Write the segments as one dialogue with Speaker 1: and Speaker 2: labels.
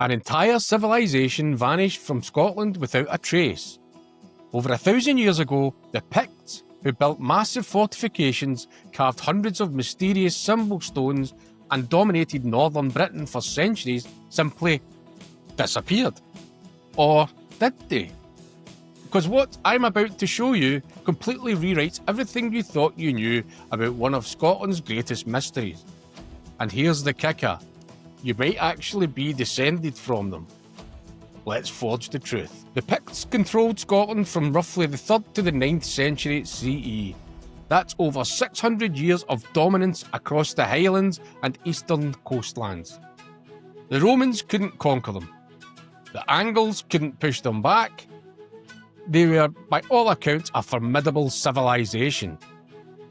Speaker 1: An entire civilization vanished from Scotland without a trace. Over 1,000 years ago, the Picts, who built massive fortifications, carved hundreds of mysterious symbol stones, and dominated northern Britain for centuries, simply disappeared. Or did they? Because what I'm about to show you completely rewrites everything you thought you knew about one of Scotland's greatest mysteries. And here's the kicker. You might actually be descended from them. Let's forge the truth. The Picts controlled Scotland from roughly the 3rd to the 9th century CE. That's over 600 years of dominance across the Highlands and eastern coastlands. The Romans couldn't conquer them. The Angles couldn't push them back. They were, by all accounts, a formidable civilization.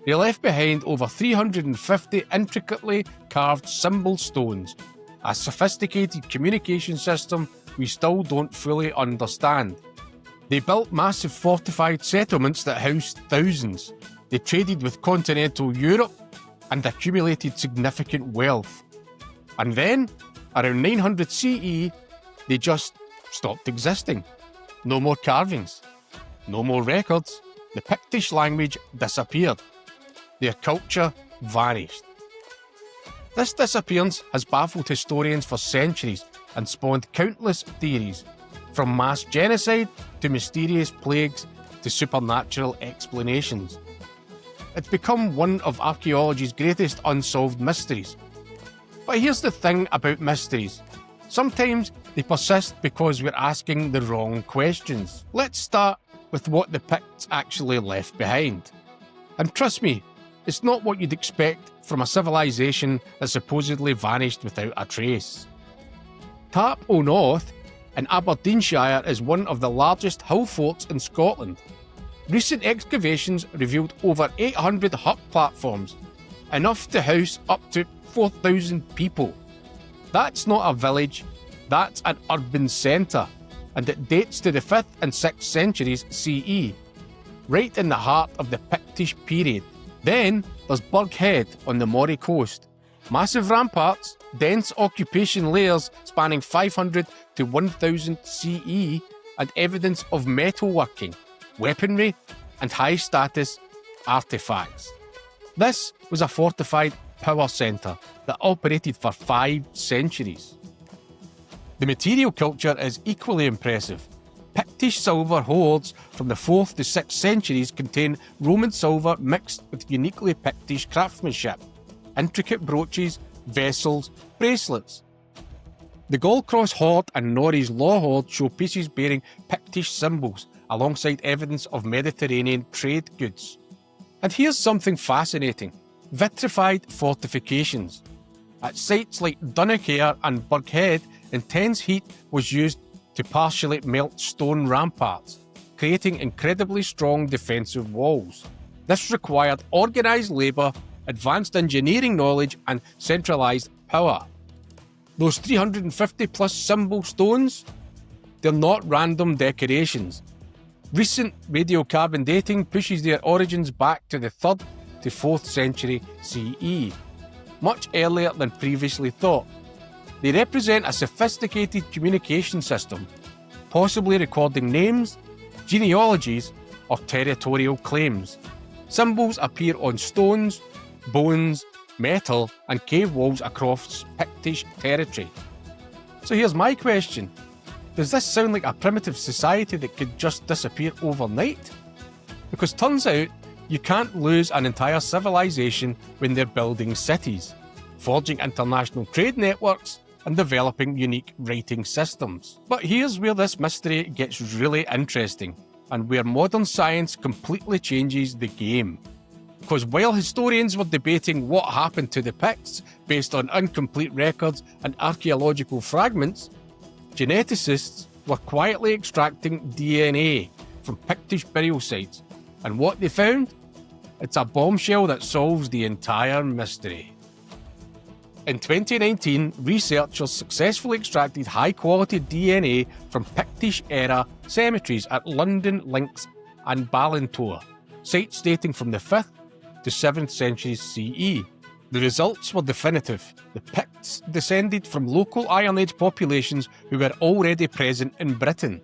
Speaker 1: They left behind over 350 intricately carved symbol stones, a sophisticated communication system we still don't fully understand. They built massive fortified settlements that housed thousands. They traded with continental Europe and accumulated significant wealth. And then, around 900 CE, they just stopped existing. No more carvings. No more records. The Pictish language disappeared. Their culture vanished. This disappearance has baffled historians for centuries and spawned countless theories, from mass genocide to mysterious plagues to supernatural explanations. It's become one of archaeology's greatest unsolved mysteries. But here's the thing about mysteries. Sometimes they persist because we're asking the wrong questions. Let's start with what the Picts actually left behind. And trust me, it's not what you'd expect from a civilization that supposedly vanished without a trace. Tap O'Noth in Aberdeenshire is one of the largest hill forts in Scotland. Recent excavations revealed over 800 hut platforms, enough to house up to 4,000 people. That's not a village, that's an urban centre, and it dates to the 5th and 6th centuries CE, right in the heart of the Pictish period. Then there's Burghead on the Moray coast. Massive ramparts, dense occupation layers spanning 500 to 1000 CE, and evidence of metalworking, weaponry, and high-status artefacts. This was a fortified power centre that operated for 5 centuries. The material culture is equally impressive. Pictish silver hoards from the 4th to 6th centuries contain Roman silver mixed with uniquely Pictish craftsmanship, intricate brooches, vessels, bracelets. The Gallcross hoard and Norreys law hoard show pieces bearing Pictish symbols, alongside evidence of Mediterranean trade goods. And here's something fascinating. Vitrified fortifications. At sites like Dunnachair and Burghead, intense heat was used to partially melt stone ramparts, creating incredibly strong defensive walls. This required organised labour, advanced engineering knowledge and centralised power. Those 350 plus symbol stones, they're not random decorations. Recent radiocarbon dating pushes their origins back to the 3rd to 4th century CE, much earlier than previously thought. They represent a sophisticated communication system, possibly recording names, genealogies, or territorial claims. Symbols appear on stones, bones, metal, and cave walls across Pictish territory. So here's my question. Does this sound like a primitive society that could just disappear overnight? Because turns out, you can't lose an entire civilization when they're building cities, forging international trade networks, and developing unique writing systems. But here's where this mystery gets really interesting, and where modern science completely changes the game. Because while historians were debating what happened to the Picts based on incomplete records and archaeological fragments, geneticists were quietly extracting DNA from Pictish burial sites, and what they found? It's a bombshell that solves the entire mystery. In 2019, researchers successfully extracted high-quality DNA from Pictish-era cemeteries at London, Links and Ballintor, sites dating from the 5th to 7th centuries CE. The results were definitive. The Picts descended from local Iron Age populations who were already present in Britain.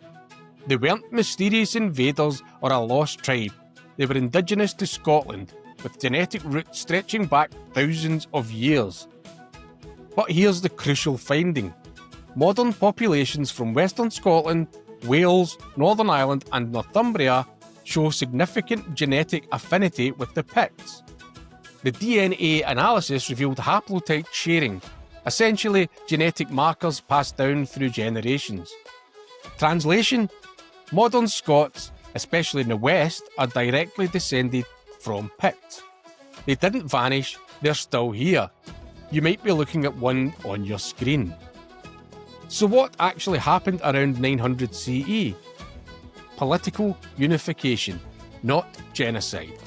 Speaker 1: They weren't mysterious invaders or a lost tribe. They were indigenous to Scotland, with genetic roots stretching back thousands of years. But here's the crucial finding. Modern populations from Western Scotland, Wales, Northern Ireland and Northumbria show significant genetic affinity with the Picts. The DNA analysis revealed haplotype sharing, essentially genetic markers passed down through generations. Translation: modern Scots, especially in the West, are directly descended from Picts. They didn't vanish, they're still here. You might be looking at one on your screen. So what actually happened around 900 CE? Political unification, not genocide.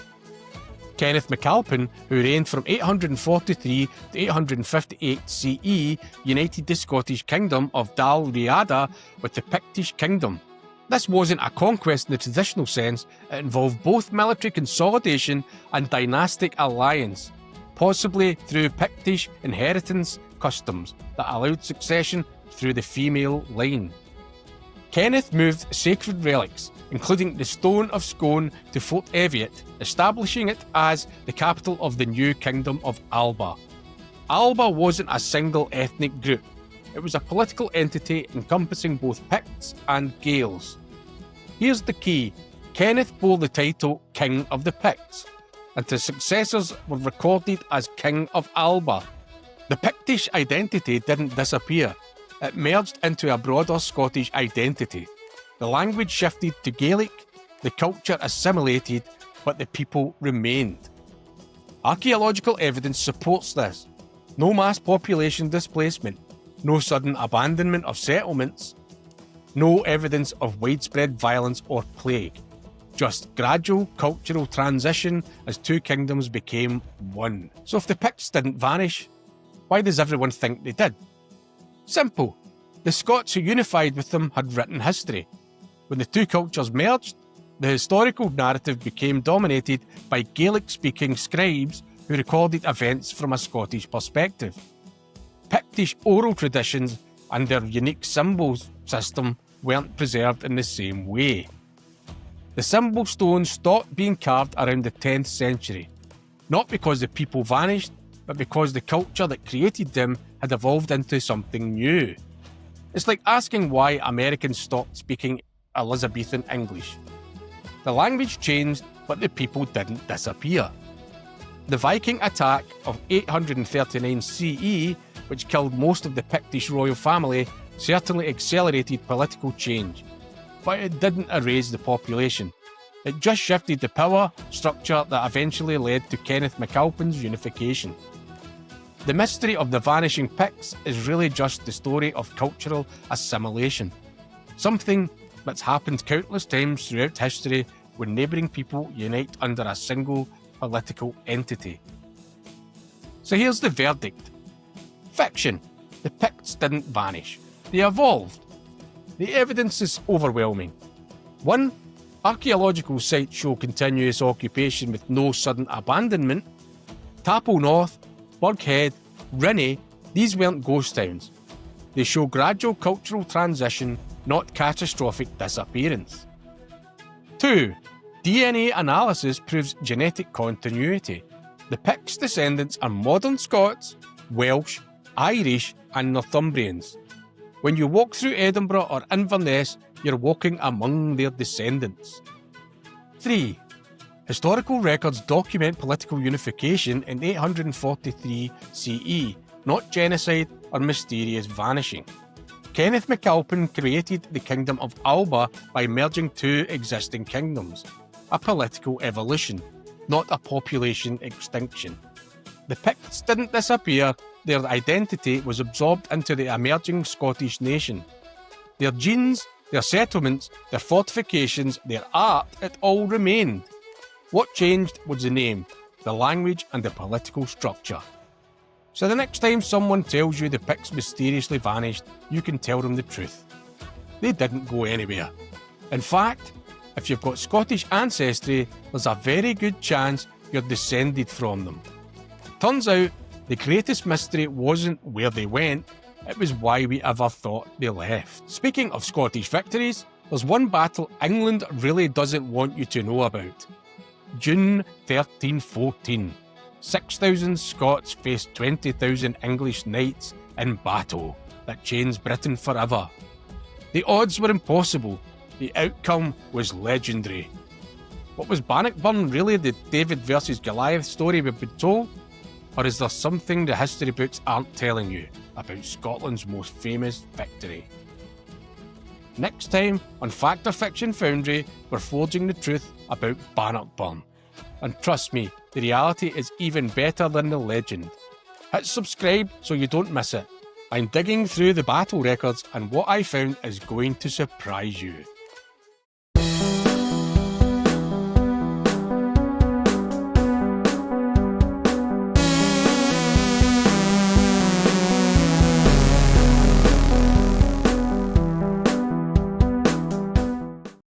Speaker 1: Kenneth MacAlpin, who reigned from 843 to 858 CE, united the Scottish Kingdom of Dalriada with the Pictish Kingdom. This wasn't a conquest in the traditional sense, it involved both military consolidation and dynastic alliance, possibly through Pictish inheritance customs that allowed succession through the female line. Kenneth moved sacred relics, including the Stone of Scone, to Fort Eviat, establishing it as the capital of the new Kingdom of Alba. Alba wasn't a single ethnic group, it was a political entity encompassing both Picts and Gaels. Here's the key: Kenneth bore the title King of the Picts, and his successors were recorded as King of Alba. The Pictish identity didn't disappear, it merged into a broader Scottish identity. The language shifted to Gaelic, the culture assimilated, but the people remained. Archaeological evidence supports this. No mass population displacement, no sudden abandonment of settlements, no evidence of widespread violence or plague. Just gradual cultural transition as two kingdoms became one. So if the Picts didn't vanish, why does everyone think they did? Simple. The Scots who unified with them had written history. When the two cultures merged, the historical narrative became dominated by Gaelic-speaking scribes who recorded events from a Scottish perspective. Pictish oral traditions and their unique symbols system weren't preserved in the same way. The symbol stones stopped being carved around the 10th century, not because the people vanished, but because the culture that created them had evolved into something new. It's like asking why Americans stopped speaking Elizabethan English. The language changed, but the people didn't disappear. The Viking attack of 839 CE, which killed most of the Pictish royal family, certainly accelerated political change, but it didn't erase the population. It just shifted the power structure that eventually led to Kenneth MacAlpin's unification. The mystery of the vanishing Picts is really just the story of cultural assimilation, something that's happened countless times throughout history when neighbouring people unite under a single political entity. So here's the verdict. Fiction. The Picts didn't vanish. They evolved. The evidence is overwhelming. 1. Archaeological sites show continuous occupation with no sudden abandonment. Tap O'Noth, Burghead, Rinne, these weren't ghost towns. They show gradual cultural transition, not catastrophic disappearance. 2. DNA analysis proves genetic continuity. The Picts' descendants are modern Scots, Welsh, Irish and Northumbrians. When you walk through Edinburgh or Inverness, you're walking among their descendants. 3. Historical records document political unification in 843 CE, not genocide or mysterious vanishing. Kenneth MacAlpin created the Kingdom of Alba by merging two existing kingdoms, a political evolution, not a population extinction. The Picts didn't disappear, their identity was absorbed into the emerging Scottish nation. Their genes, their settlements, their fortifications, their art, it all remained. What changed was the name, the language and the political structure. So the next time someone tells you the Picts mysteriously vanished, you can tell them the truth. They didn't go anywhere. In fact, if you've got Scottish ancestry, there's a very good chance you're descended from them. Turns out, The greatest mystery wasn't where they went, it was why we ever thought they left. Speaking of Scottish victories, there's one battle England really doesn't want you to know about. June 1314. 6,000 Scots faced 20,000 English knights in battle that changed Britain forever. The odds were impossible, the outcome was legendary. But was Bannockburn really the David versus Goliath story we've been told? Or is there something the history books aren't telling you about Scotland's most famous victory? Next time on Fact or Fiction Foundry, we're forging the truth about Bannockburn. And trust me, the reality is even better than the legend. Hit subscribe so you don't miss it. I'm digging through the battle records and what I found is going to surprise you.